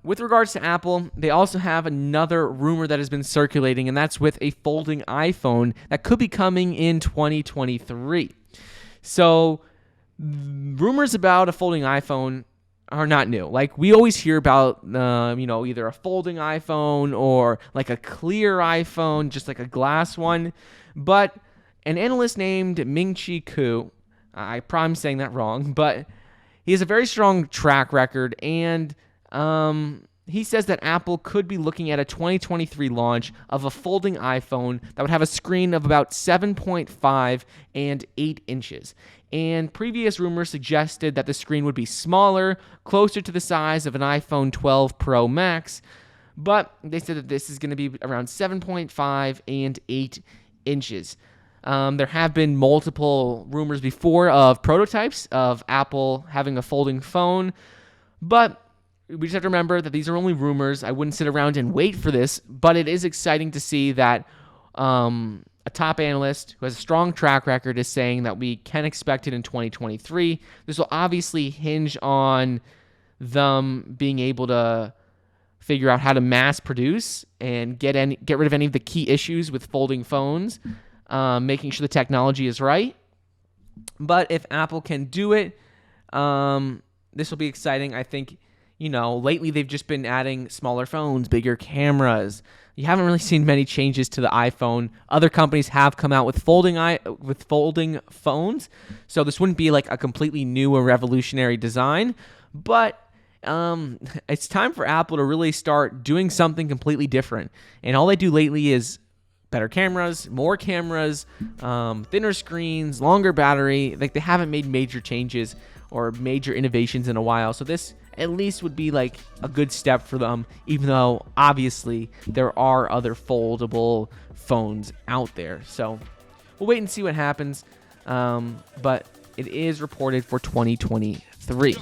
with regards to Apple, they also have another rumor that has been circulating, and that's with a folding iPhone that could be coming in 2023. So, rumors about a folding iPhone are not new. Like, we always hear about, either a folding iPhone or like a clear iPhone, just like a glass one. But an analyst named Ming-Chi Kuo, I probably am saying that wrong, but he has a very strong track record, and he says that Apple could be looking at a 2023 launch of a folding iPhone that would have a screen of about 7.5 and 8 inches. And previous rumors suggested that the screen would be smaller, closer to the size of an iPhone 12 Pro Max, but they said that this is going to be around 7.5 and 8 inches. There have been multiple rumors before of prototypes of Apple having a folding phone, but we just have to remember that these are only rumors. I wouldn't sit around and wait for this, but it is exciting to see that a top analyst who has a strong track record is saying that we can expect it in 2023. This will obviously hinge on them being able to figure out how to mass produce and get rid of any of the key issues with folding phones, making sure the technology is right. But if Apple can do it, this will be exciting. I think, lately they've just been adding smaller phones, bigger cameras. You haven't really seen many changes to the iPhone. Other companies have come out with folding phones, so this wouldn't be like a completely new or revolutionary design. But it's time for Apple to really start doing something completely different. And all they do lately is better cameras, more cameras, thinner screens, longer battery. Like, they haven't made major changes or major innovations in a while. So this at least would be like a good step for them, even though obviously there are other foldable phones out there. So we'll wait and see what happens. But it is reported for 2023.